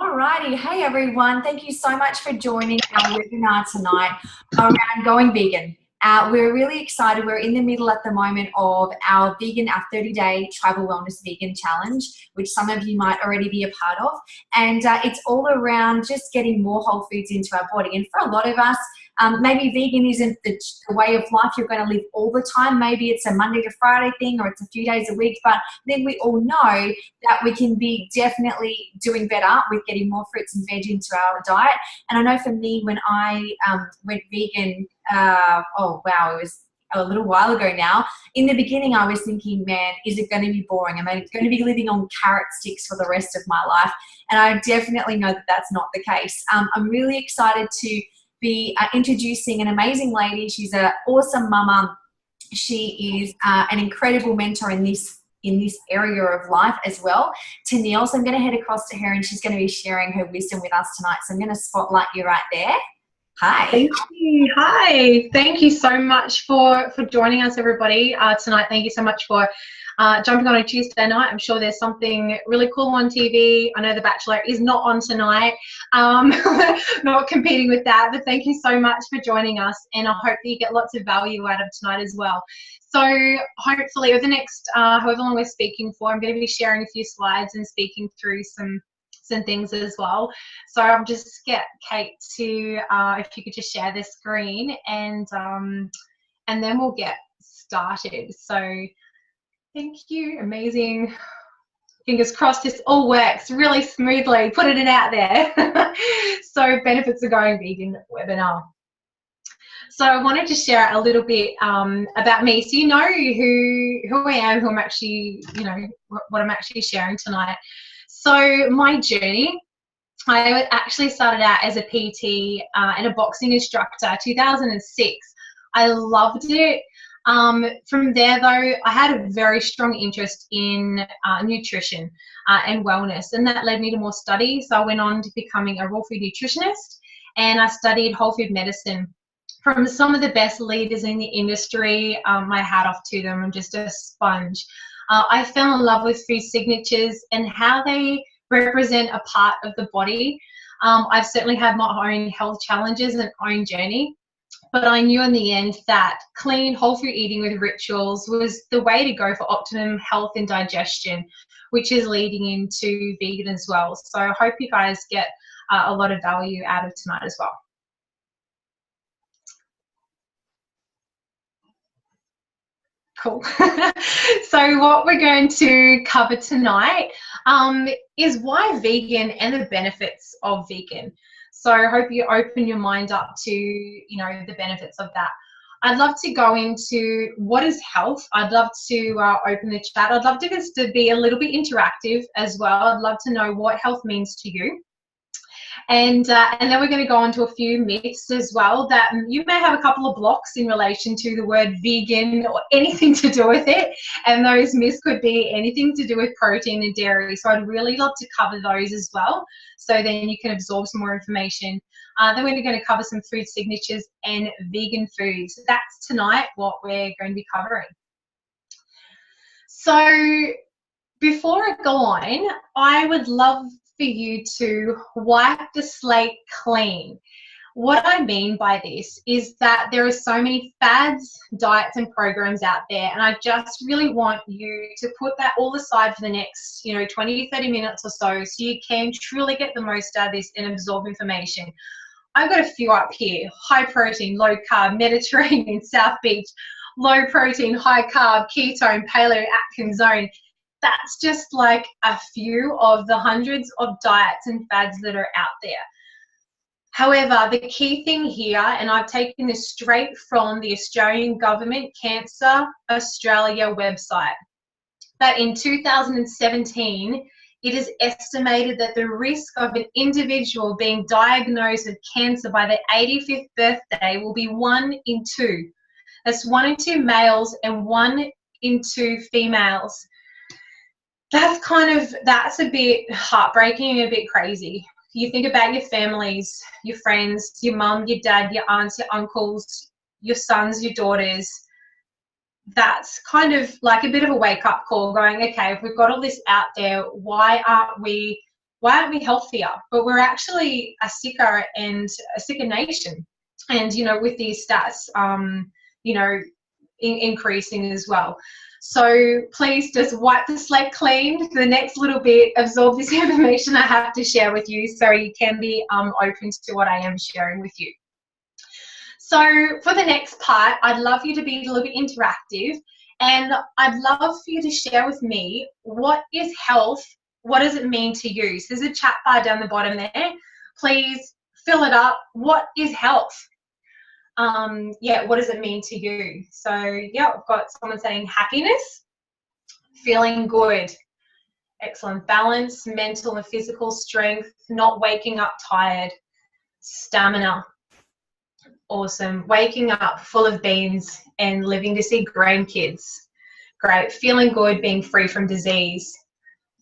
Alrighty, hey everyone. Thank you so much for joining our webinar tonight around going vegan. We're really excited. We're in the middle at the moment of our 30-day Tribal Wellness Vegan Challenge, which some of you might already be a part of. And it's all around just getting more whole foods into our body. And for a lot of us, maybe vegan isn't the way of life you're going to live all the time. Maybe it's a Monday to Friday thing, or it's a few days a week. But then we all know that we can be definitely doing better with getting more fruits and veg into our diet. And I know for me, when I went vegan, oh wow, it was a little while ago now. In the beginning, I was thinking, man, is it going to be boring? Am I going to be living on carrot sticks for the rest of my life? And I definitely know that that's not the case. I'm really excited to be introducing an amazing lady. She's an awesome mama. She is an incredible mentor in this area of life as well, Teneille. So I'm going to head across to her and she's going to be sharing her wisdom with us tonight. So I'm going to spotlight you right there. Hi. Thank you. Hi. Thank you so much for joining us, everybody, tonight. Thank you so much for jumping on a Tuesday night. I'm sure there's something really cool on TV. I know The Bachelor is not on tonight. Not competing with that, but thank you so much for joining us, and I hope that you get lots of value out of tonight as well. So hopefully over the next however long we're speaking for, I'm going to be sharing a few slides and speaking through some things as well. So I'll just get Kate to, if you could just share the screen, and then we'll get started. So thank you. Amazing. Fingers crossed this all works really smoothly. Putting it out there. So benefits of going vegan webinar. So I wanted to share a little bit about me, so you know who I am, who I'm actually, you know, what I'm actually sharing tonight. So my journey, I actually started out as a PT and a boxing instructor, 2006. I loved it. From there though, I had a very strong interest in nutrition and wellness, and that led me to more study. So I went on to becoming a raw food nutritionist, and I studied whole food medicine from some of the best leaders in the industry. My hat off to them. I'm just a sponge. I fell in love with food signatures and how they represent a part of the body. I've certainly had my own health challenges and own journey, but I knew in the end that clean, whole food eating with rituals was the way to go for optimum health and digestion, which is leading into vegan as well. So I hope you guys get a lot of value out of tonight as well. Cool. So what we're going to cover tonight is why vegan and the benefits of vegan. So I hope you open your mind up to, you know, the benefits of that. I'd love to go into what is health. I'd love to open the chat. I'd love to just to be a little bit interactive as well. I'd love to know what health means to you. And then we're going to go on to a few myths as well that you may have a couple of blocks in relation to the word vegan or anything to do with it. And those myths could be anything to do with protein and dairy. So I'd really love to cover those as well, so then you can absorb some more information. Then we're going to cover some food signatures and vegan foods. That's tonight what we're going to be covering. So before I go on, I would love for you to wipe the slate clean. What I mean by this is that there are so many fads, diets and programs out there, and I just really want you to put that all aside for the next, 20 to 30 minutes or so you can truly get the most out of this and absorb information. I've got a few up here: high protein, low carb, Mediterranean, South Beach, low protein, high carb, ketone, paleo, Atkins zone. That's just like a few of the hundreds of diets and fads that are out there. However, the key thing here, and I've taken this straight from the Australian Government Cancer Australia website, that in 2017, it is estimated that the risk of an individual being diagnosed with cancer by their 85th birthday will be 1 in 2. That's 1 in 2 males and 1 in 2 females. That's a bit heartbreaking and a bit crazy. You think about your families, your friends, your mum, your dad, your aunts, your uncles, your sons, your daughters. That's kind of like a bit of a wake-up call, going, okay, if we've got all this out there, why aren't we why aren't we healthier? But we're actually a sicker nation. And, you know, with these stats, you know, increasing as well. So please just wipe the slate clean for the next little bit, absorb this information I have to share with you so you can be open to what I am sharing with you. So for the next part, I'd love you to be a little bit interactive, and I'd love for you to share with me, what is health? What does it mean to you? So there's a chat bar down the bottom there. Please fill it up. What is health? Yeah, what does it mean to you? So yeah, I've got someone saying happiness, feeling good, excellent, balance, mental and physical strength, not waking up tired, stamina, awesome, waking up full of beans and living to see grandkids, great, feeling good, being free from disease.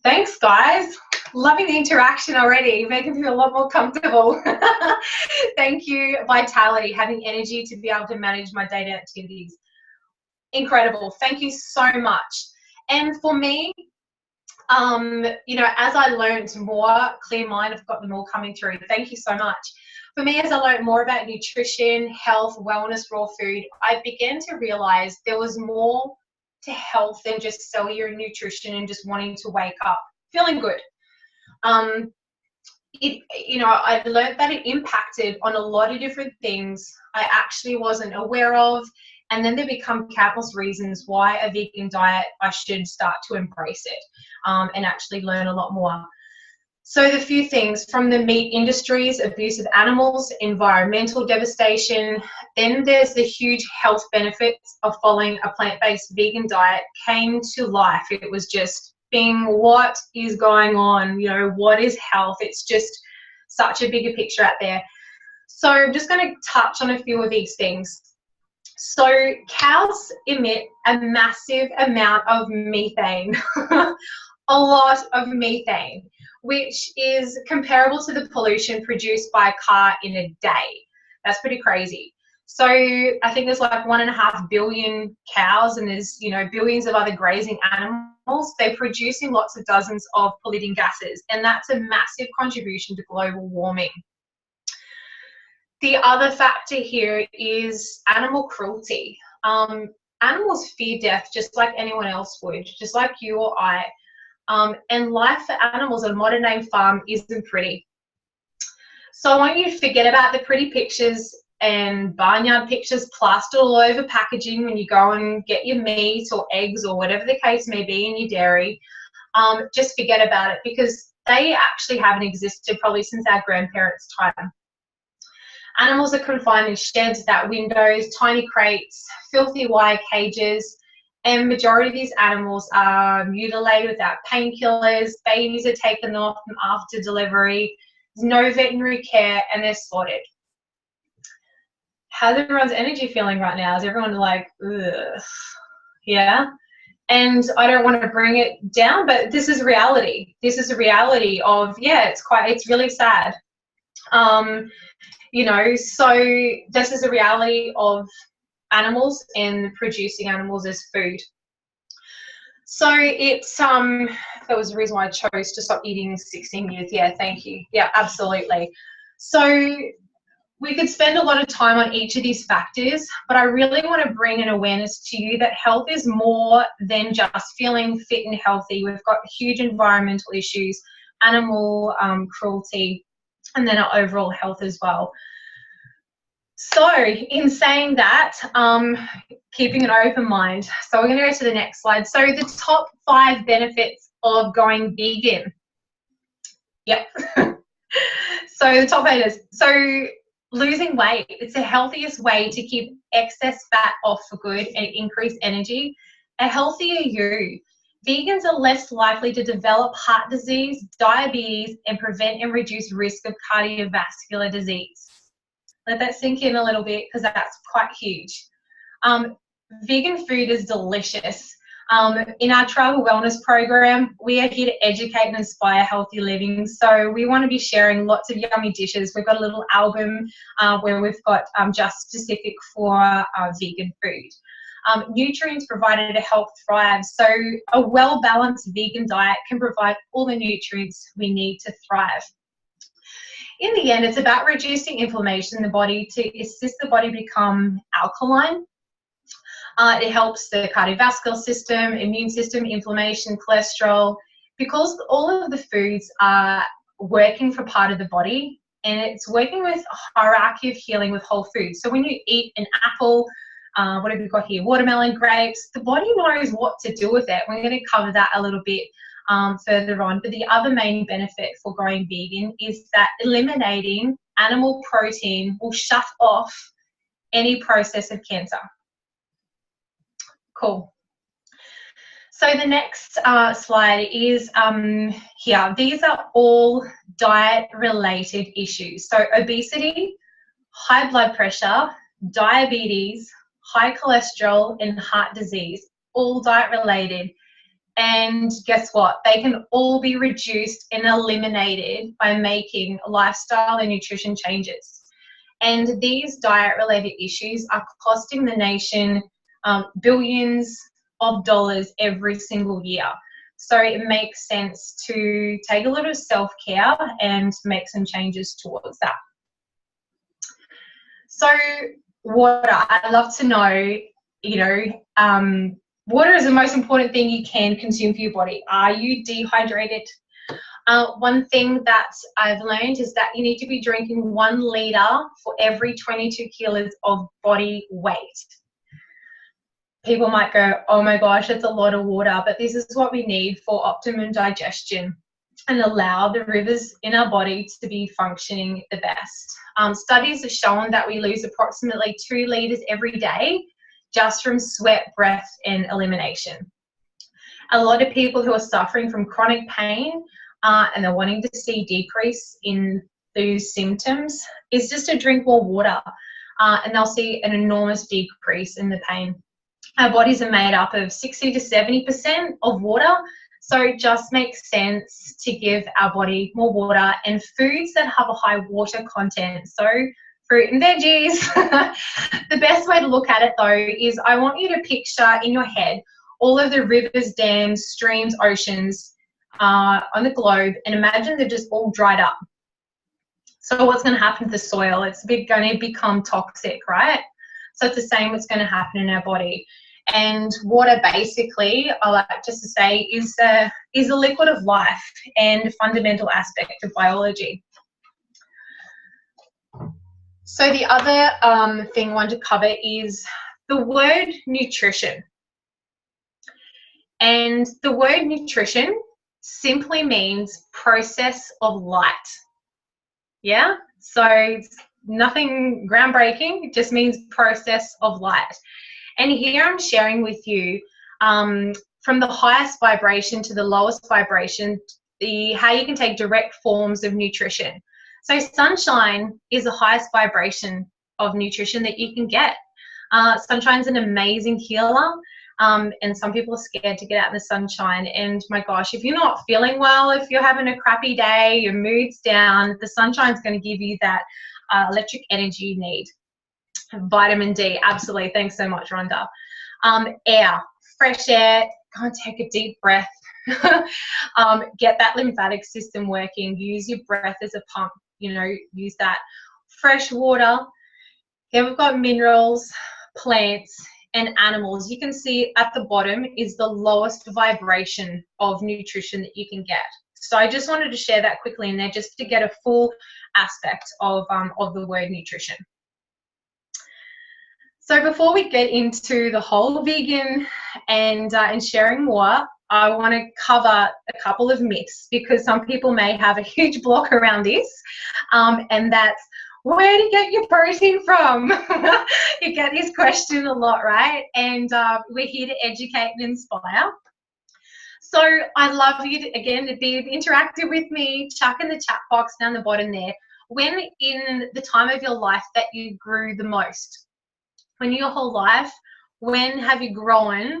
Thanks, guys. Loving the interaction already, making me feel a lot more comfortable. Thank you. Vitality, having energy to be able to manage my daily activities. Incredible. Thank you so much. And for me, you know, as I learned more, clear mind, I've got them all coming through. Thank you so much. For me, as I learned more about nutrition, health, wellness, raw food, I began to realize there was more to health than just cellular nutrition and just wanting to wake up feeling good. You know, I learned that it impacted on a lot of different things I actually wasn't aware of, and then there become countless reasons why a vegan diet, I should start to embrace it and actually learn a lot more. So the few things from the meat industries, abuse of animals, environmental devastation, then there's the huge health benefits of following a plant-based vegan diet came to life. It was just being, what is going on? You know, what is health? It's just such a bigger picture out there. So I'm just going to touch on a few of these things. So cows emit a massive amount of methane, a lot of methane, which is comparable to the pollution produced by a car in a day. That's pretty crazy. So I think there's like 1.5 billion cows, and there's, you know, billions of other grazing animals. They're producing lots of dozens of polluting gases, and that's a massive contribution to global warming. The other factor here is animal cruelty. Animals fear death just like anyone else would, just like you or I. And life for animals on a modern day farm isn't pretty. So I want you to forget about the pretty pictures and barnyard pictures plastered all over packaging when you go and get your meat or eggs or whatever the case may be in your dairy. Just forget about it, because they actually haven't existed probably since our grandparents' time. Animals are confined in sheds without windows, tiny crates, filthy wire cages, and majority of these animals are mutilated without painkillers. Babies are taken off them after delivery. There's no veterinary care, and they're slaughtered. How's everyone's energy feeling right now? Is everyone like, ugh? Yeah? And I don't want to bring it down, but this is reality. This is a reality of, yeah, it's really sad. You know, so this is a reality of animals and producing animals as food. So it's that was the reason why I chose to stop eating 16 years. Yeah, thank you. Yeah, absolutely. So we could spend a lot of time on each of these factors, but I really want to bring an awareness to you that health is more than just feeling fit and healthy. We've got huge environmental issues, animal cruelty, and then our overall health as well. So in saying that, keeping an open mind. So we're going to go to the next slide. So the top 5 benefits of going vegan. Yep. So the top 8 is, so losing weight. It's the healthiest way to keep excess fat off for good and increase energy. A healthier you. Vegans are less likely to develop heart disease, diabetes, and prevent and reduce risk of cardiovascular disease. Let that sink in a little bit, because that's quite huge. Vegan food is delicious. In our travel wellness program, we are here to educate and inspire healthy living. So we want to be sharing lots of yummy dishes. We've got a little album where we've got just specific for vegan food. nutrients provided to help thrive. So a well-balanced vegan diet can provide all the nutrients we need to thrive. In the end, it's about reducing inflammation in the body to assist the body become alkaline. It helps the cardiovascular system, immune system, inflammation, cholesterol, because all of the foods are working for part of the body, and it's working with a hierarchy of healing with whole foods. So when you eat an apple, what have we got here? Watermelon, grapes, the body knows what to do with it. We're going to cover that a little bit further on. But the other main benefit for going vegan is that eliminating animal protein will shut off any process of cancer. Cool. So the next slide is here. These are all diet-related issues. So obesity, high blood pressure, diabetes, high cholesterol, and heart disease, all diet-related. And guess what? They can all be reduced and eliminated by making lifestyle and nutrition changes. And these diet-related issues are costing the nation billions of dollars every single year. So it makes sense to take a little self-care and make some changes towards that. So water, I'd love to know, water is the most important thing you can consume for your body. Are you dehydrated? One thing that I've learned is that you need to be drinking 1 litre for every 22 kilos of body weight. People might go, oh my gosh, that's a lot of water, but this is what we need for optimum digestion and allow the rivers in our body to be functioning the best. Studies have shown that we lose approximately 2 litres every day just from sweat, breath, and elimination. A lot of people who are suffering from chronic pain and they're wanting to see decrease in those symptoms is just to drink more water, and they'll see an enormous decrease in the pain. Our bodies are made up of 60 to 70% of water, so it just makes sense to give our body more water and foods that have a high water content. So fruit and veggies. The best way to look at it though is I want you to picture in your head all of the rivers, dams, streams, oceans on the globe, and imagine they've just all dried up. So what's going to happen to the soil? It's going to become toxic, right? So it's the same what's going to happen in our body. And water basically, I like just to say, is a liquid of life and a fundamental aspect of biology. So the other thing I want to cover is the word nutrition. And the word nutrition simply means process of light. Yeah, so it's nothing groundbreaking, it just means process of light. And here I'm sharing with you from the highest vibration to the lowest vibration, how you can take direct forms of nutrition. So sunshine is the highest vibration of nutrition that you can get. Sunshine's an amazing healer, and some people are scared to get out in the sunshine. And my gosh, if you're not feeling well, if you're having a crappy day, your mood's down, the sunshine's going to give you that electric energy you need. Vitamin D, absolutely. Thanks so much, Rhonda. Air, fresh air, go and take a deep breath. Get that lymphatic system working. Use your breath as a pump, use that. Fresh water. Then we've got minerals, plants, and animals. You can see at the bottom is the lowest vibration of nutrition that you can get. So I just wanted to share that quickly in there just to get a full aspect of the word nutrition. So before we get into the whole vegan and sharing more, I want to cover a couple of myths because some people may have a huge block around this, and that's where to get your protein from. You get this question a lot, right? And we're here to educate and inspire. So I'd love you to, again, to be interactive with me. Chuck in the chat box down the bottom there. When in the time of your life that you grew the most? When your whole life, when have you grown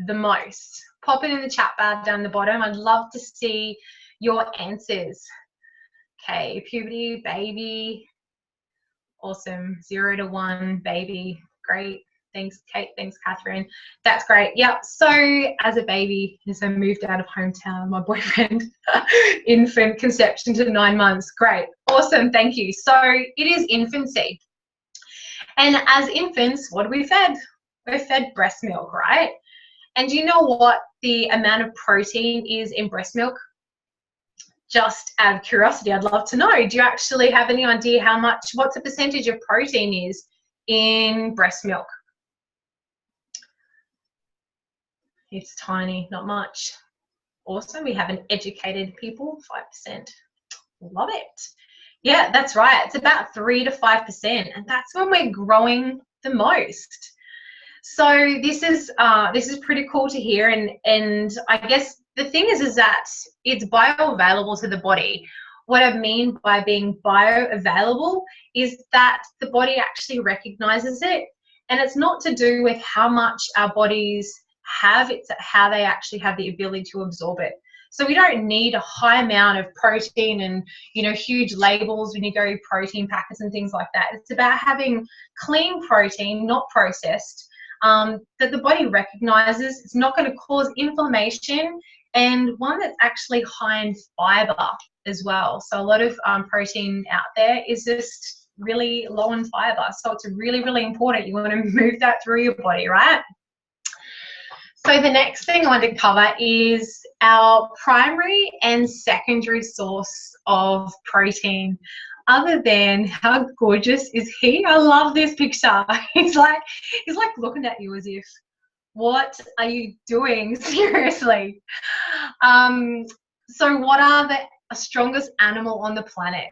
the most? Pop it in the chat bar down the bottom. I'd love to see your answers. Okay, puberty, baby. Awesome. 0 to 1, baby. Great. Thanks, Kate. Thanks, Catherine. That's great. Yep. So as a baby, as I moved out of hometown, my boyfriend, infant conception to 9 months. Great. Awesome. Thank you. So it is infancy. And as infants, what are we fed? We're fed breast milk, right? And do you know what the amount of protein is in breast milk? Just out of curiosity, I'd love to know. Do you actually have any idea how much, what's the percentage of protein is in breast milk? It's tiny, not much. Awesome. We have an educated people, 5%. Love it. Yeah, that's right. It's about 3 to 5%, and that's when we're growing the most. So this is pretty cool to hear, and I guess the thing is that it's bioavailable to the body. What I mean by being bioavailable is that the body actually recognizes it, and it's not to do with how much our bodies have, it's how they actually have the ability to absorb it. So we don't need a high amount of protein and, you know, huge labels when you go protein packets and things like that. It's about having clean protein, not processed, that the body recognizes. It's not going to cause inflammation, and one that's actually high in fiber as well. So a lot of protein out there is just really low in fiber. So it's really, really important. You want to move that through your body, right? So the next thing I want to cover is our primary and secondary source of protein. Other than how gorgeous is he? I love this picture. He's like looking at you as if, what are you doing? Seriously. So what are the strongest animal on the planet?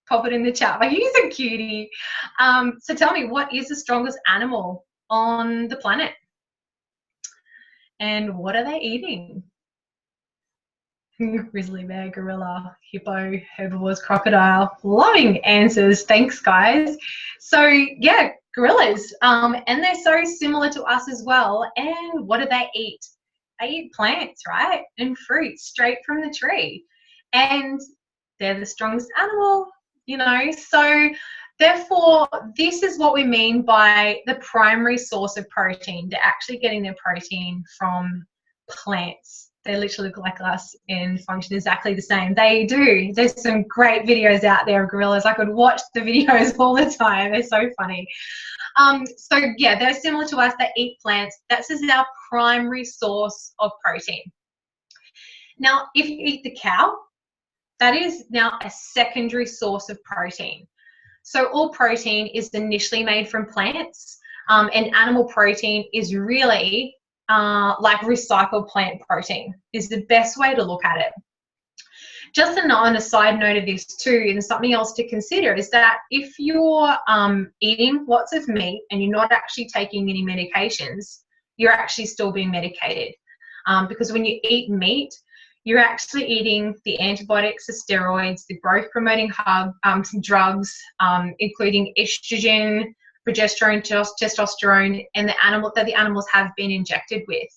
Pop it in the chat. Like, he's a cutie. So tell me, what is the strongest animal on the planet? And what are they eating? Grizzly bear, gorilla, hippo, herbivores, crocodile. Loving answers. Thanks, guys. So yeah, gorillas. And they're so similar to us as well. And what do they eat? They eat plants, right? And fruits straight from the tree. And they're the strongest animal, you know. So therefore, this is what we mean by the primary source of protein. They're actually getting their protein from plants. They literally look like us and function exactly the same. They do. There's some great videos out there of gorillas. I could watch the videos all the time. They're so funny. So yeah, they're similar to us. They eat plants. That's just our primary source of protein. Now, if you eat the cow, that is now a secondary source of protein. So all protein is initially made from plants, and animal protein is really like recycled plant protein is the best way to look at it. Just on a side note of this too, and something else to consider is that if you're eating lots of meat and you're not actually taking any medications, you're actually still being medicated. Because when you eat meat, you're actually eating the antibiotics, the steroids, the growth promoting drugs, including estrogen, progesterone, testosterone, and the animals have been injected with.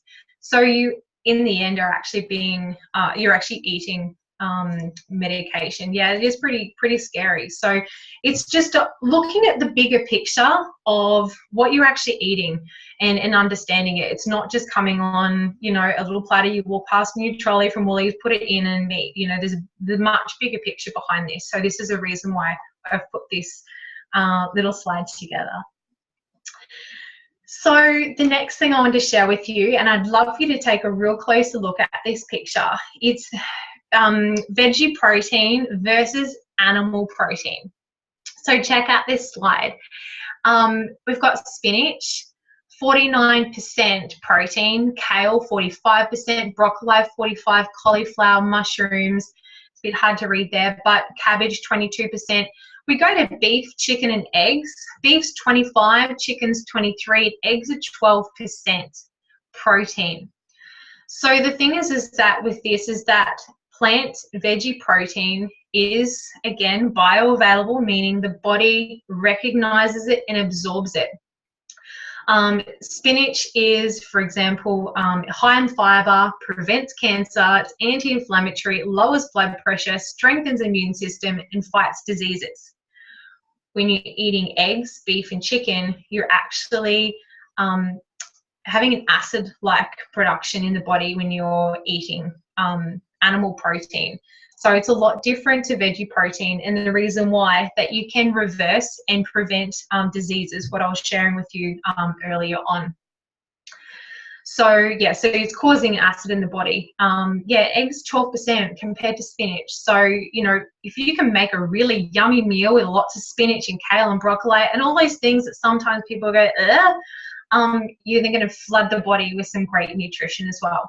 So you, in the end, are actually being, you're actually eating medication. Yeah, it is pretty scary. So it's just looking at the bigger picture of what you're actually eating and understanding it. It's not just coming on, you know, a little platter you walk past in your trolley from Woolies, put it in and eat. You know, there's the much bigger picture behind this. So this is a reason why I've put this little slide together. So the next thing I want to share with you, and I'd love you to take a real closer look at this picture. It's veggie protein versus animal protein. So check out this slide. We've got spinach, 49% protein, kale 45%, broccoli 45%, cauliflower, mushrooms, it's a bit hard to read there, but cabbage 22%. We go to beef, chicken and eggs. Beef's 25%, chicken's 23%, eggs are 12% protein. So the thing is that with this is that plant veggie protein is, again, bioavailable, meaning the body recognizes it and absorbs it. Spinach is, for example, high in fiber, prevents cancer, it's anti-inflammatory, it lowers blood pressure, strengthens the immune system, and fights diseases. When you're eating eggs, beef, and chicken, you're actually having an acid-like production in the body when you're eating animal protein. So it's a lot different to veggie protein, and the reason why that you can reverse and prevent diseases, what I was sharing with you earlier on. So yeah, so it's causing acid in the body. Yeah, eggs 12% compared to spinach. So, you know, if you can make a really yummy meal with lots of spinach and kale and broccoli and all those things that sometimes people go, you're then going to flood the body with some great nutrition as well.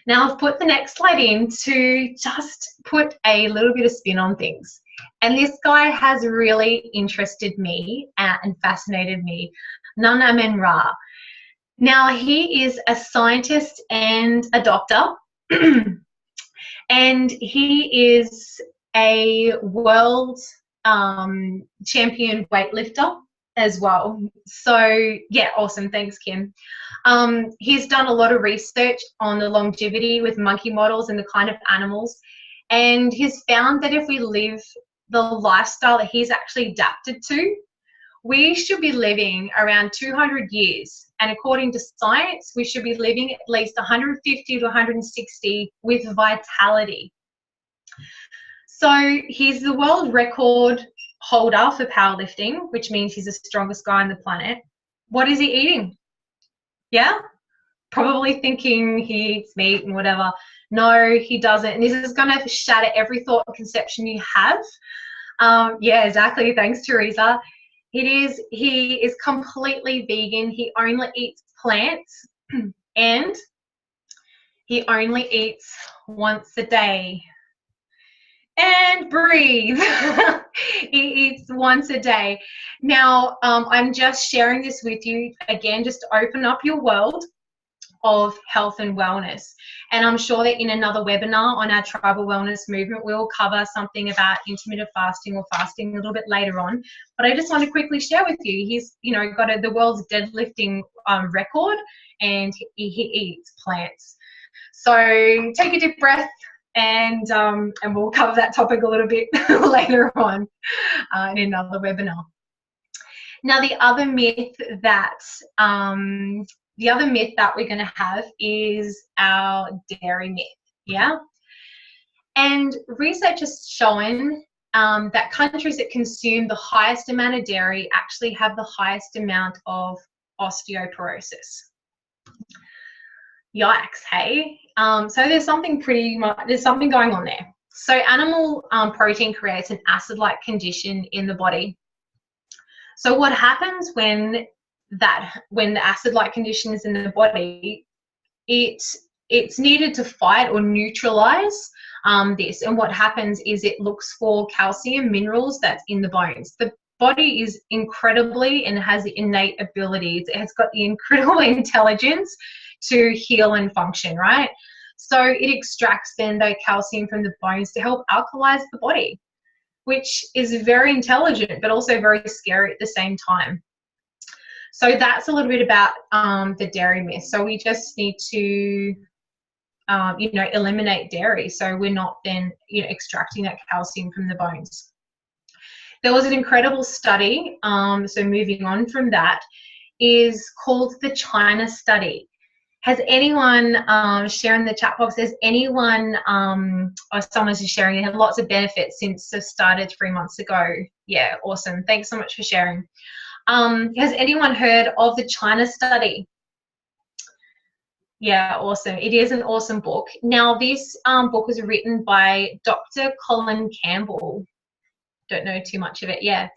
Now I've put the next slide in to just put a little bit of spin on things. And this guy has really interested me and fascinated me, Nana Menra. Now he is a scientist and a doctor, and he is a world champion weightlifter as well. So yeah, awesome. Thanks, Kim. He's done a lot of research on the longevity with monkey models and the kind of animals, and he's found that if we live the lifestyle that he's actually adapted to, we should be living around 200 years. And according to science, we should be living at least 150 to 160 with vitality. So he's the world record holder for powerlifting, which means he's the strongest guy on the planet. What is he eating? Yeah? Probably thinking he eats meat and whatever. No, he doesn't. And this is going to shatter every thought and conception you have. Yeah, exactly. Thanks, Teresa. He is completely vegan. He only eats plants and he only eats once a day. And breathe. He eats once a day. Now, I'm just sharing this with you again, just to open up your world of health and wellness. And I'm sure that in another webinar on our tribal wellness movement, we'll cover something about intermittent fasting or fasting a little bit later on. But I just want to quickly share with you, he's, you know, got the world's deadlifting record, and he eats plants. So take a deep breath, and we'll cover that topic a little bit later on in another webinar. Now, the other myth that we're going to have is our dairy myth, yeah? And research has shown that countries that consume the highest amount of dairy actually have the highest amount of osteoporosis. Yikes, hey? So there's something going on there. So animal protein creates an acid-like condition in the body. So what happens when the acid-like condition is in the body, it's needed to fight or neutralize this. And what happens is it looks for calcium minerals that's in the bones. The body is incredibly and has the innate abilities. It has got the incredible intelligence to heal and function, right? So it extracts then the calcium from the bones to help alkalize the body, which is very intelligent but also very scary at the same time. So that's a little bit about the dairy myth. So we just need to eliminate dairy, so we're not then extracting that calcium from the bones. There was an incredible study, so moving on from that, is called the China study. Has anyone, share in the chat box, has anyone, or someone's just sharing, they have lots of benefits since it started 3 months ago. Yeah, awesome. Thanks so much for sharing. Has anyone heard of the China study? Yeah, awesome. It is an awesome book. Now, this book was written by Dr. Colin Campbell. Don't know too much of it, yeah.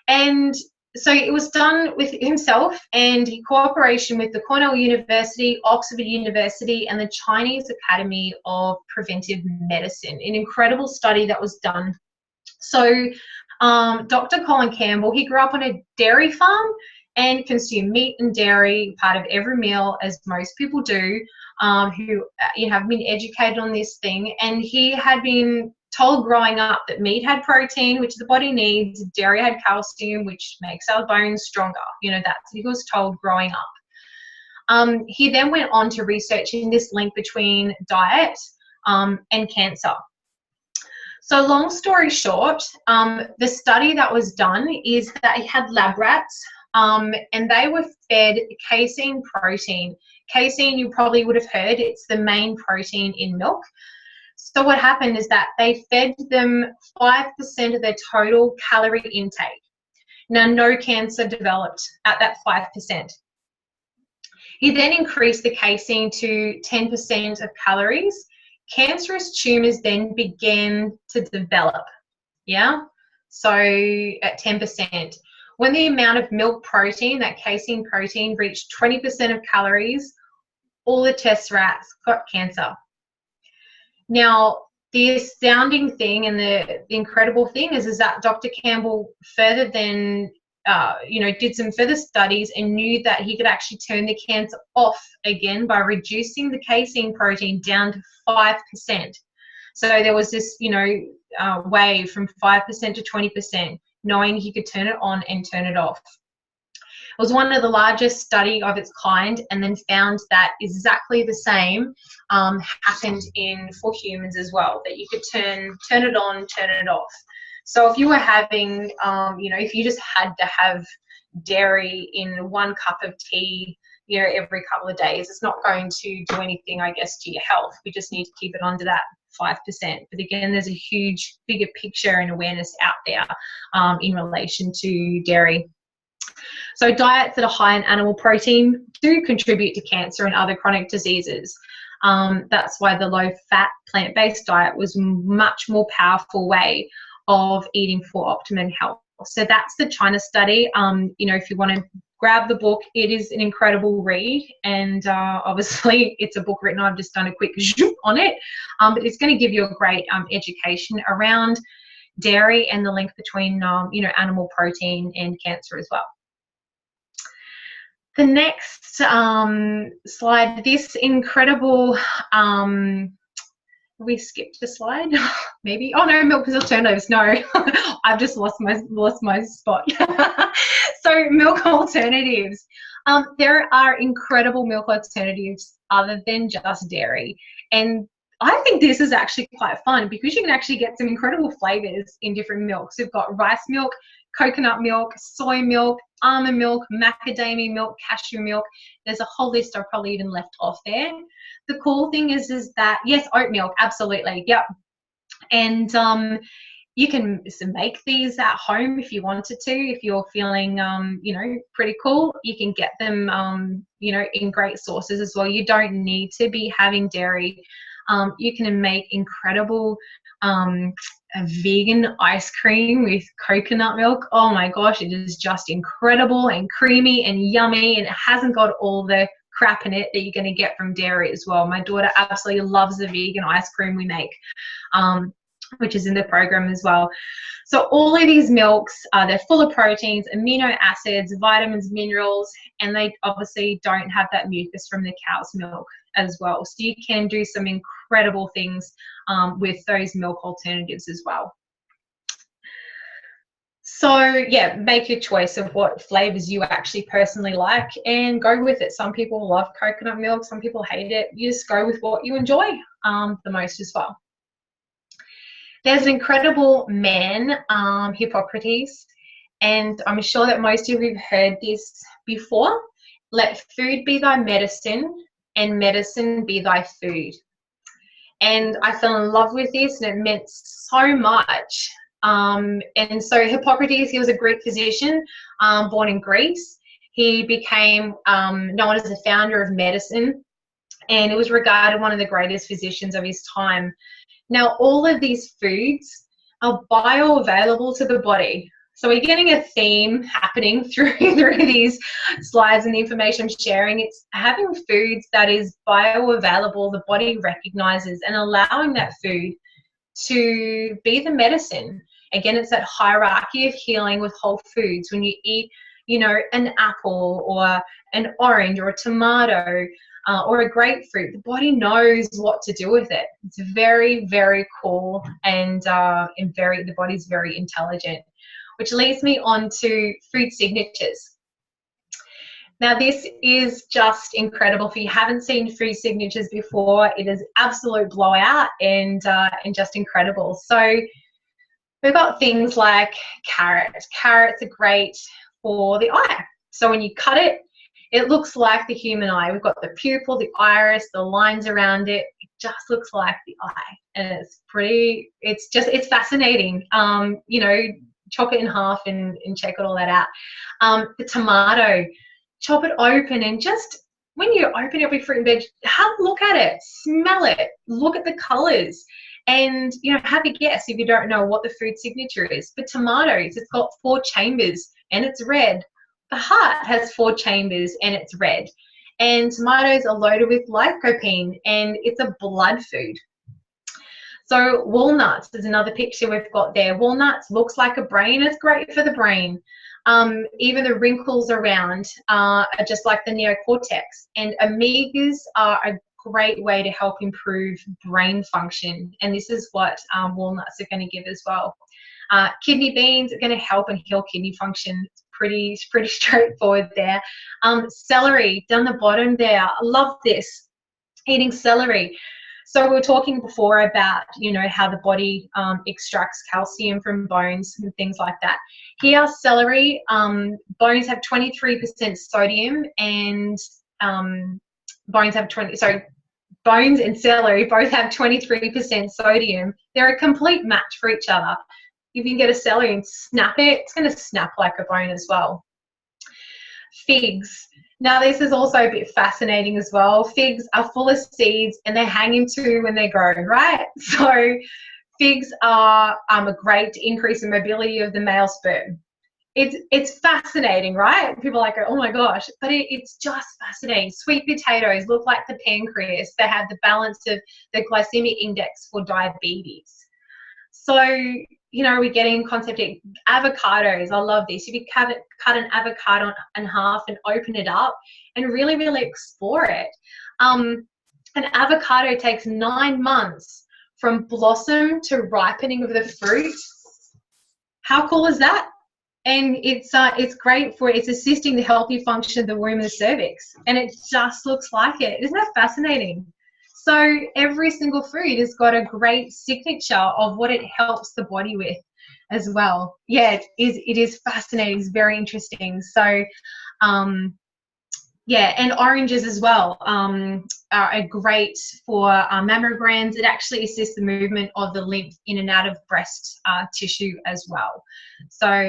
And so it was done with himself and in cooperation with the Cornell University, Oxford University, and the Chinese Academy of Preventive Medicine. An incredible study that was done. So Dr. Colin Campbell, he grew up on a dairy farm and consumed meat and dairy part of every meal, as most people do, who have been educated on this thing. And he had been told growing up that meat had protein, which the body needs, dairy had calcium, which makes our bones stronger. That's what he was told growing up. He then went on to researching this link between diet and cancer. So long story short, the study that was done is that he had lab rats and they were fed casein protein. Casein, you probably would have heard, it's the main protein in milk. So what happened is that they fed them 5% of their total calorie intake. Now, no cancer developed at that 5%. He then increased the casein to 10% of calories. Cancerous tumors then began to develop, yeah? So at 10%. When the amount of milk protein, that casein protein, reached 20% of calories, all the test rats got cancer. Now, the astounding thing and the incredible thing is that Dr. Campbell further than did some further studies and knew that he could actually turn the cancer off again by reducing the casein protein down to 5%. So there was this, wave from 5% to 20%, knowing he could turn it on and turn it off. It was one of the largest study of its kind, and then found that exactly the same happened for humans as well, that you could turn it on, turn it off. So if you were having, if you just had to have dairy in 1 cup of tea, every couple of days, it's not going to do anything, I guess, to your health. We just need to keep it under that 5%. But again, there's a huge, bigger picture and awareness out there in relation to dairy. So diets that are high in animal protein do contribute to cancer and other chronic diseases. That's why the low-fat, plant-based diet was a much more powerful way of eating for optimum health. So that's the China study. If you want to grab the book, it is an incredible read, and obviously it's a book written. I've just done a quick zoom on it, but it's going to give you a great education around dairy and the link between animal protein and cancer as well. The next slide, this incredible, we skipped a slide, maybe. Oh no, milk alternatives. No, I've just lost my spot. So milk alternatives. There are incredible milk alternatives other than just dairy, and I think this is actually quite fun because you can actually get some incredible flavors in different milks. We've got rice milk, coconut milk, soy milk, almond milk, macadamia milk, cashew milk. There's a whole list I've probably even left off there. The cool thing is that, yes, oat milk, absolutely, yep. And you can make these at home if you wanted to. If you're feeling, pretty cool, you can get them, in great sources as well. You don't need to be having dairy. You can make incredible a vegan ice cream with coconut milk. Oh my gosh, it is just incredible and creamy and yummy, and it hasn't got all the crap in it that you're going to get from dairy as well. My daughter absolutely loves the vegan ice cream we make, which is in the program as well. So all of these milks, they're full of proteins, amino acids, vitamins, minerals, and they obviously don't have that mucus from the cow's milk as well. So you can do some incredible things with those milk alternatives as well. So yeah, make your choice of what flavors you actually personally like and go with it. Some people love coconut milk, some people hate it. You just go with what you enjoy the most as well. There's an incredible man, Hippocrates, and I'm sure that most of you have heard this before. Let food be thy medicine and medicine be thy food. And I fell in love with this, and it meant so much. And so Hippocrates, he was a Greek physician born in Greece. He became known as the founder of medicine, and it was regarded one of the greatest physicians of his time. Now, all of these foods are bioavailable to the body. So we're getting a theme happening through these slides and the information I'm sharing. It's having foods that is bioavailable, the body recognizes, and allowing that food to be the medicine. Again, it's that hierarchy of healing with whole foods. When you eat, an apple or an orange or a tomato or a grapefruit, the body knows what to do with it. It's very, very cool, and the body's very intelligent. Which leads me on to food signatures. Now, this is just incredible. If you haven't seen food signatures before, it is absolute blowout and just incredible. So we've got things like carrots. Carrots are great for the eye. So when you cut it, it looks like the human eye. We've got the pupil, the iris, the lines around it. It just looks like the eye. And it's fascinating. You know, chop it in half and check all that out. The tomato, chop it open, and just when you open every fruit and veg, have a look at it, smell it, look at the colors, and, you know, have a guess if you don't know what the food signature is. But tomatoes, it's got 4 chambers and it's red. The heart has 4 chambers and it's red. And tomatoes are loaded with lycopene, and it's a blood food. So walnuts is another picture we've got there. Walnuts looks like a brain. It's great for the brain. Even the wrinkles around are just like the neocortex. And omegas are a great way to help improve brain function. And this is what walnuts are going to give as well. Kidney beans are going to help and heal kidney function. It's pretty straightforward there. Celery down the bottom there. I love this, eating celery. So we were talking before about, you know, how the body extracts calcium from bones and things like that. Here, celery, bones have 23% sodium, and bones and celery both have 23% sodium. They're a complete match for each other. If you can get a celery and snap it, it's going to snap like a bone as well. Figs. Now, this is also a bit fascinating as well. Figs are full of seeds and they hang in 2 when they grow, right? So figs are great to increase the mobility of the male sperm. It's fascinating, right? People are like, oh my gosh, but it's just fascinating. Sweet potatoes look like the pancreas. They have the balance of the glycemic index for diabetes. So, you know, we're getting concept of avocados. I love this. If you cut an avocado in half and open it up and really, really explore it. An avocado takes 9 months from blossom to ripening of the fruit. How cool is that? And it's great for, it's assisting the healthy function of the womb and the cervix. And it just looks like it. Isn't that fascinating? So every single food has got a great signature of what it helps the body with as well. Yeah, it is fascinating. It's very interesting. So, yeah, and oranges as well are great for mammary glands. It actually assists the movement of the lymph in and out of breast tissue as well. So,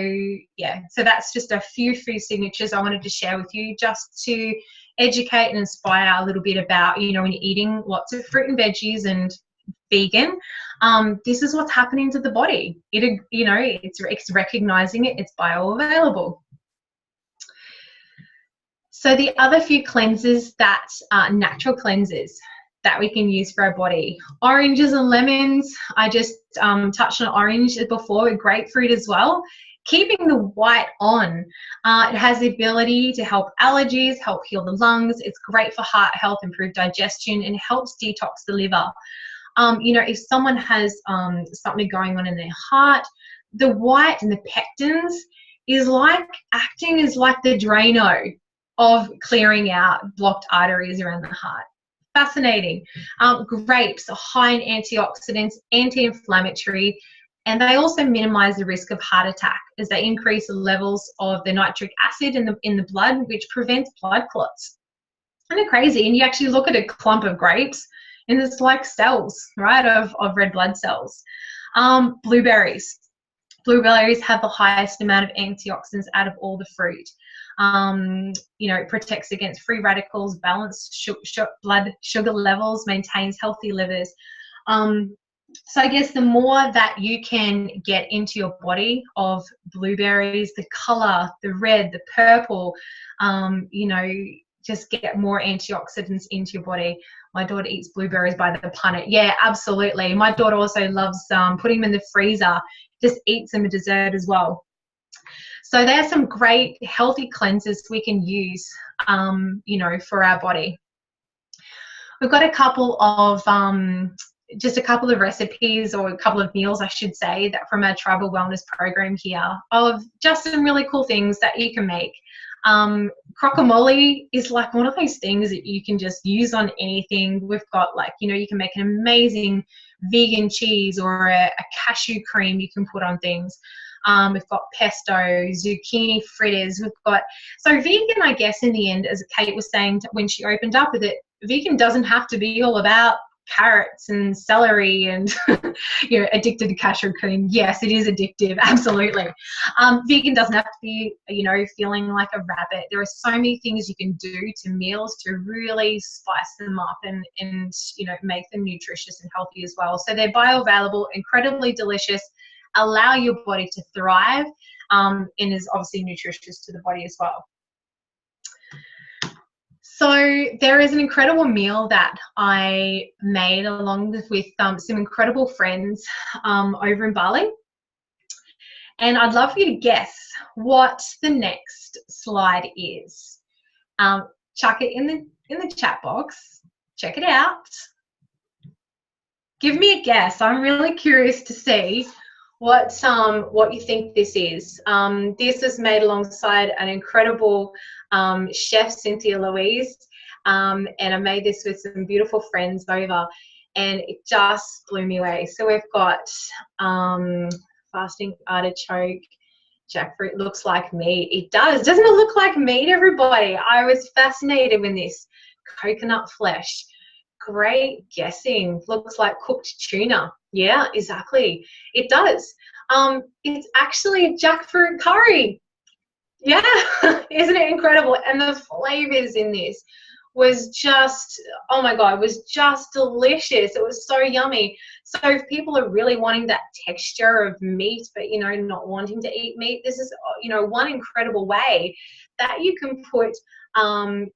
yeah, so that's just a few food signatures I wanted to share with you, just to educate and inspire a little bit about, you know, when you're eating lots of fruit and veggies and vegan, this is what's happening to the body. It, you know, it's recognizing it, it's bioavailable. So the other few cleansers that are natural cleansers that we can use for our body. Oranges and lemons. I just touched on orange before, grapefruit as well. Keeping the white on. It has the ability to help allergies, help heal the lungs. It's great for heart health, improve digestion, and helps detox the liver. You know, if someone has something going on in their heart, the white and the pectins is like acting as like the Drano of clearing out blocked arteries around the heart. Fascinating. Grapes are high in antioxidants, anti-inflammatory, and they also minimize the risk of heart attack as they increase the levels of the nitric acid in the blood, which prevents blood clots. Isn't it crazy? And you actually look at a clump of grapes and it's like cells, right, of red blood cells. Blueberries. Blueberries have the highest amount of antioxidants out of all the fruit. You know, it protects against free radicals, balanced blood sugar levels, maintains healthy livers. So I guess the more that you can get into your body of blueberries, the color, the red, the purple, you know, just get more antioxidants into your body. My daughter eats blueberries by the punnet. Yeah, absolutely. My daughter also loves putting them in the freezer, just eats them at dessert as well. So there's some great healthy cleansers we can use, you know, for our body. We've got a couple of, just a couple of recipes, or a couple of meals, I should say, that from our tribal wellness program here, of just some really cool things that you can make. Crocomole is like one of those things that you can just use on anything. We've got, like, you know, you can make an amazing vegan cheese or a cashew cream you can put on things. We've got pesto, zucchini fritters. We've got, so vegan, I guess, in the end, as Kate was saying when she opened up with it, vegan doesn't have to be all about carrots and celery and you know, addicted to cashew cream. Yes, it is addictive, absolutely. Vegan doesn't have to be, you know, feeling like a rabbit. There are so many things you can do to meals to really spice them up and you know, make them nutritious and healthy as well. So they're bioavailable, incredibly delicious, allow your body to thrive, and is obviously nutritious to the body as well. So there is an incredible meal that I made along with some incredible friends over in Bali. And I'd love for you to guess what the next slide is. Chuck it in the chat box. Check it out. Give me a guess. I'm really curious to see what you think this is. This is made alongside an incredible chef, Cynthia Louise, and I made this with some beautiful friends over, and it just blew me away. So we've got fasting artichoke, jackfruit. Looks like meat. It does. Doesn't it look like meat, everybody? I was fascinated with this. Coconut flesh. Great guessing. Looks like cooked tuna. Yeah, exactly. It does. It's actually jackfruit curry. Yeah, isn't it incredible? And the flavors in this was just, oh my God, it was just delicious. It was so yummy. So if people are really wanting that texture of meat, but, you know, not wanting to eat meat, this is, you know, one incredible way that you can put,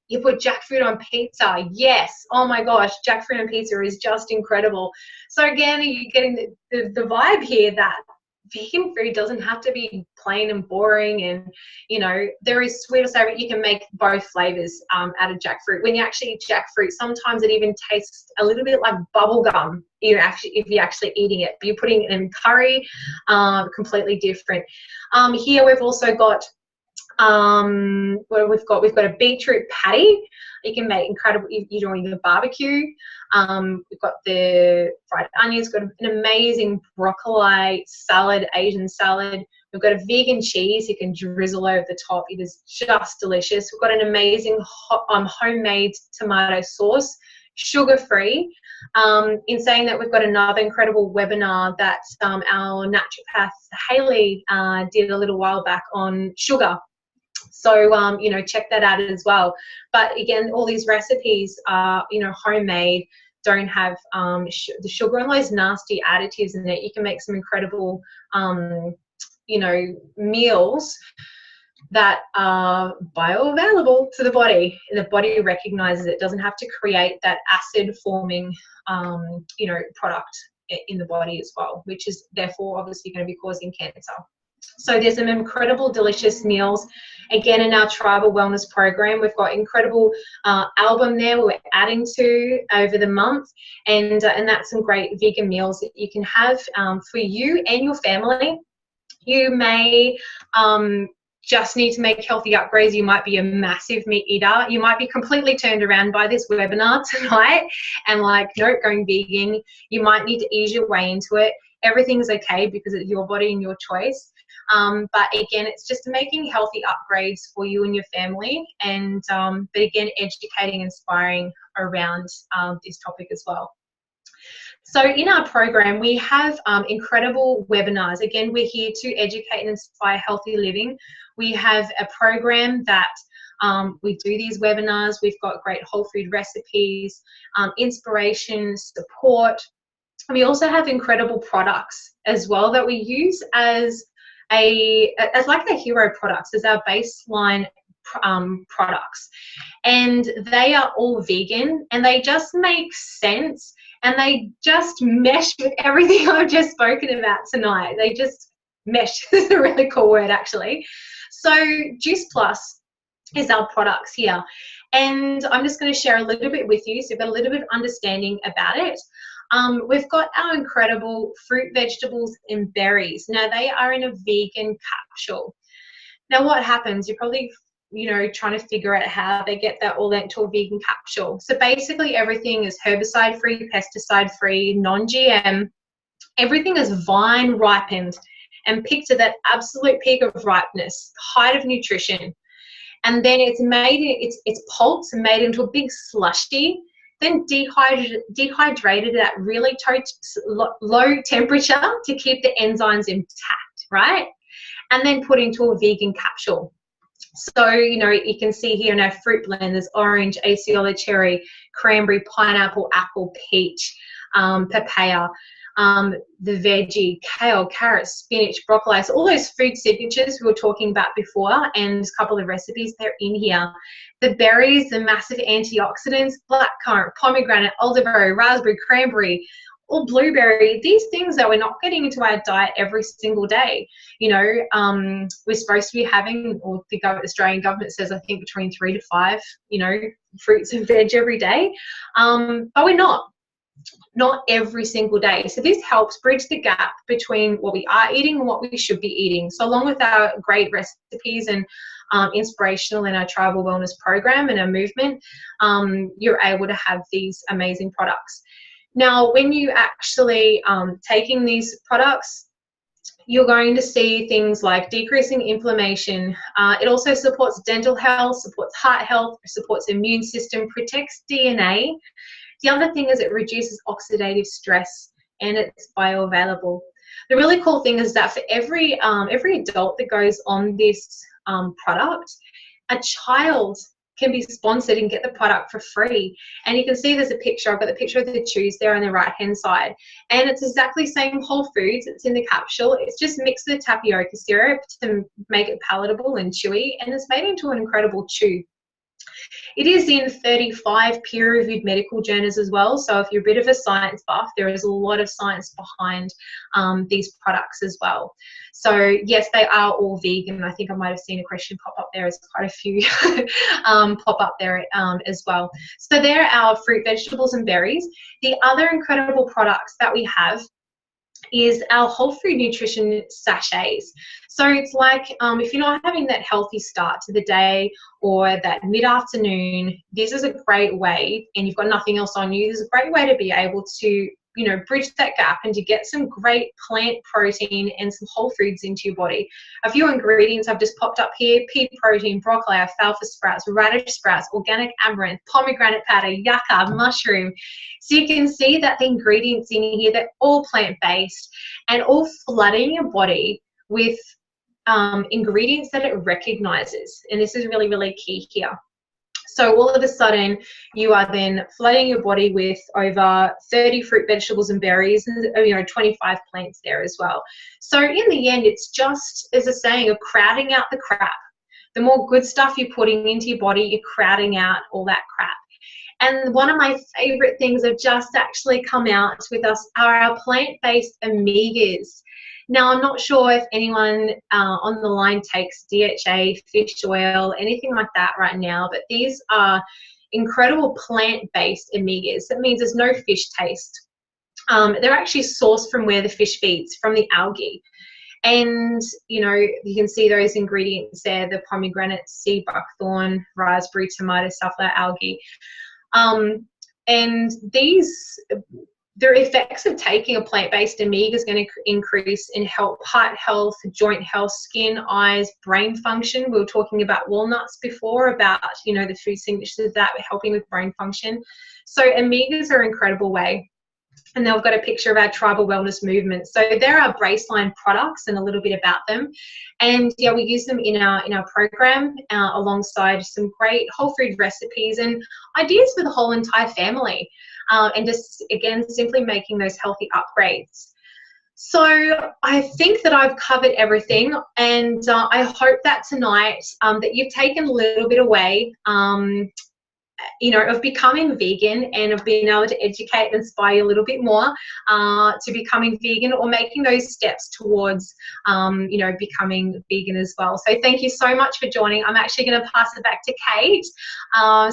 you put jackfruit on pizza. Yes. Oh my gosh, jackfruit on pizza is just incredible. So again, you're getting the vibe here that vegan food doesn't have to be plain and boring, and, you know, there is sweet or savory. You can make both flavors out of jackfruit. When you actually eat jackfruit, sometimes it even tastes a little bit like bubble gum, if you're actually eating it, but you're putting it in curry, completely different. Here we've also got we've got a beetroot patty. You can make incredible, you're doing the barbecue. We've got the fried onions, got an amazing broccoli salad, Asian salad. We've got a vegan cheese you can drizzle over the top. It is just delicious. We've got an amazing homemade tomato sauce, sugar-free. In saying that, we've got another incredible webinar that our naturopath Hayley did a little while back on sugar. So, you know, check that out as well. But again, all these recipes are, you know, homemade, don't have the sugar and those nasty additives in it. You can make some incredible, you know, meals that are bioavailable to the body. And the body recognizes it, doesn't have to create that acid forming, you know, product in the body as well, which is therefore obviously going to be causing cancer. So there's some incredible, delicious meals. Again, in our tribal wellness program, we've got incredible album there we're adding to over the month, and that's some great vegan meals that you can have for you and your family. You may just need to make healthy upgrades. You might be a massive meat eater. You might be completely turned around by this webinar tonight and like, nope, going vegan. You might need to ease your way into it. Everything's okay because it's your body and your choice. But again, it's just making healthy upgrades for you and your family, and but again, educating, inspiring around this topic as well. So in our program, we have incredible webinars. Again, we're here to educate and inspire healthy living. We have a program that we do these webinars. We've got great whole food recipes, inspiration, support. We also have incredible products as well that we use as like the hero products, as our baseline products, and they are all vegan, and they just make sense, and they just mesh with everything I've just spoken about tonight. They just mesh. This is a really cool word, actually. So Juice Plus is our products here, and I'm just going to share a little bit with you so you've got a little bit of understanding about it. We've got our incredible fruit, vegetables, and berries. Now, they are in a vegan capsule. Now, what happens? You're probably trying to figure out how they get that all into a vegan capsule. So basically everything is herbicide-free, pesticide-free, non-GM. Everything is vine ripened and picked to that absolute peak of ripeness, height of nutrition. And then it's pulped and made into a big slushy, then dehydrated at really low temperature to keep the enzymes intact, right? And then put into a vegan capsule. So, you can see here in our fruit blend, there's orange, acerola cherry, cranberry, pineapple, apple, peach, papaya, the veggie, kale, carrot, spinach, broccoli, so all those food signatures we were talking about before, and a couple of recipes, they're in here. The berries, the massive antioxidants, blackcurrant, pomegranate, elderberry, raspberry, cranberry, or blueberry, these things that we're not getting into our diet every single day. We're supposed to be having, or the Australian government says, I think between 3 to 5, fruits and veg every day. But we're not every single day. So this helps bridge the gap between what we are eating and what we should be eating. So along with our great recipes and inspirational in our tribal wellness program and our movement, you're able to have these amazing products. Now, when you actually taking these products, you're going to see things like decreasing inflammation. It also supports dental health, supports heart health, supports immune system, protects DNA. The other thing is it reduces oxidative stress, and it's bioavailable. The really cool thing is that for every adult that goes on this product, a child can be sponsored and get the product for free. And you can see there's a picture. I've got the picture of the chews there on the right hand side, and it's exactly the same whole foods. It's in the capsule. It's just mixed with tapioca syrup to make it palatable and chewy, and it's made into an incredible chew. It is in 35 peer-reviewed medical journals as well. So if you're a bit of a science buff, there is a lot of science behind these products as well. So yes, they are all vegan. I think I might have seen a question pop up there. There's quite a few pop up there as well. So they're our fruit, vegetables, and berries. The other incredible products that we have is our whole food nutrition sachets. So it's like if you're not having that healthy start to the day or that mid-afternoon, this is a great way, and you've got nothing else on you, this is a great way to be able to bridge that gap and to get some great plant protein and some whole foods into your body. A few ingredients I've just popped up here: pea protein, broccoli, alfalfa sprouts, radish sprouts, organic amaranth, pomegranate powder, yucca, mushroom. So you can see that the ingredients in here, they're all plant-based and all flooding your body with ingredients that it recognizes. And this is really, really key here. So all of a sudden, you are then flooding your body with over 30 fruit, vegetables, and berries, and 25 plants there as well. So in the end, it's just, as a saying, of crowding out the crap. The more good stuff you're putting into your body, you're crowding out all that crap. And one of my favorite things have just actually come out with us are our plant-based omegas. Now, I'm not sure if anyone on the line takes DHA, fish oil, anything like that right now, but these are incredible plant-based omegas. That means there's no fish taste. They're actually sourced from where the fish feeds, from the algae. And, you can see those ingredients there, the pomegranate, sea buckthorn, raspberry, tomato, safflower algae. And the effects of taking a plant-based omega is going to increase in heart health, joint health, skin, eyes, brain function. We were talking about walnuts before, about, the food signatures that were helping with brain function. So omegas are an incredible way. And then we've got a picture of our tribal wellness movement. So they're our baseline products and a little bit about them. And yeah, we use them in our program alongside some great whole food recipes and ideas for the whole entire family. And just, again, simply making those healthy upgrades. So I think that I've covered everything, and I hope that tonight that you've taken a little bit away of becoming vegan, and of being able to educate and inspire you a little bit more to becoming vegan, or making those steps towards, becoming vegan as well. So thank you so much for joining. I'm actually going to pass it back to Kate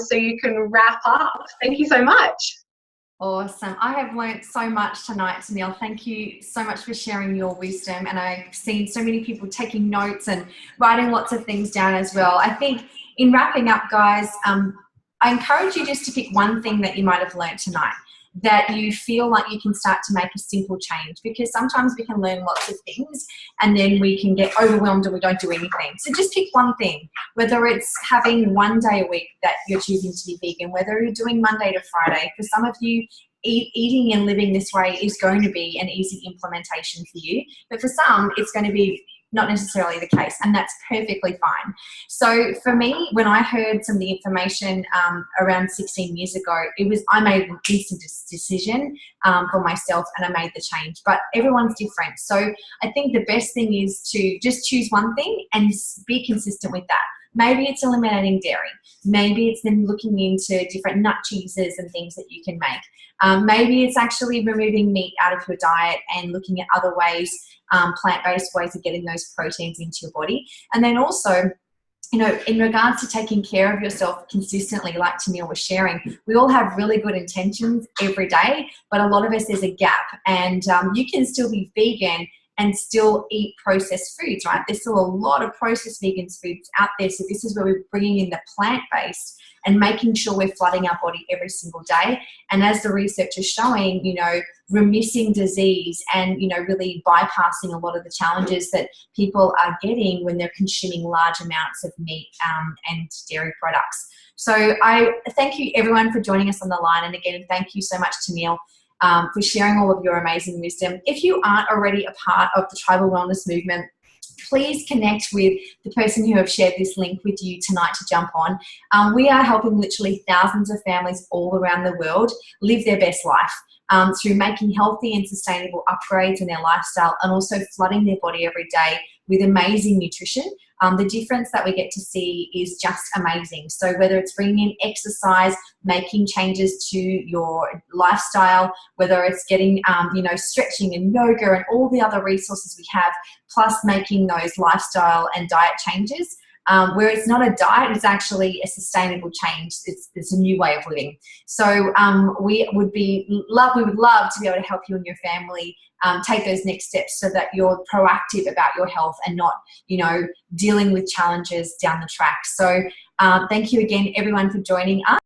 so you can wrap up. Thank you so much. Awesome. I have learnt so much tonight, Teneille. Thank you so much for sharing your wisdom. And I've seen so many people taking notes and writing lots of things down as well. I think in wrapping up, guys, I encourage you just to pick one thing that you might have learnt tonight that you feel like you can start to make a simple change, because sometimes we can learn lots of things and then we can get overwhelmed and we don't do anything. So just pick one thing, whether it's having one day a week that you're choosing to be vegan, whether you're doing Monday to Friday. For some of you, eating and living this way is going to be an easy implementation for you, but for some it's going to be not necessarily the case, and that's perfectly fine. So for me, when I heard some of the information around 16 years ago, I made an instant decision for myself, and I made the change. But everyone's different, so I think the best thing is to just choose one thing and be consistent with that. Maybe it's eliminating dairy. Maybe it's then looking into different nut cheeses and things that you can make. Maybe it's actually removing meat out of your diet and looking at other ways, plant-based ways of getting those proteins into your body. And then also, you know, in regards to taking care of yourself consistently, like Teneille was sharing, we all have really good intentions every day, but a lot of us, there's a gap. And you can still be vegan and still eat processed foods, right? There's still a lot of processed vegan foods out there. So this is where we're bringing in the plant-based and making sure we're flooding our body every single day. And as the research is showing, you know, remitting disease and, you know, really bypassing a lot of the challenges that people are getting when they're consuming large amounts of meat and dairy products. So I thank you everyone for joining us on the line. And again, thank you so much, Teneille, for sharing all of your amazing wisdom. If you aren't already a part of the Tribal Wellness Movement, please connect with the person who have shared this link with you tonight to jump on. We are helping literally thousands of families all around the world live their best life through making healthy and sustainable upgrades in their lifestyle, and also flooding their body every day with amazing nutrition. The difference that we get to see is just amazing. So whether it's bringing in exercise, making changes to your lifestyle, whether it's getting, you know, stretching and yoga and all the other resources we have, plus making those lifestyle and diet changes, where it's not a diet, it's actually a sustainable change. It's a new way of living. So we would love to be able to help you and your family take those next steps so that you're proactive about your health and not, you know, dealing with challenges down the track. So thank you again, everyone, for joining us.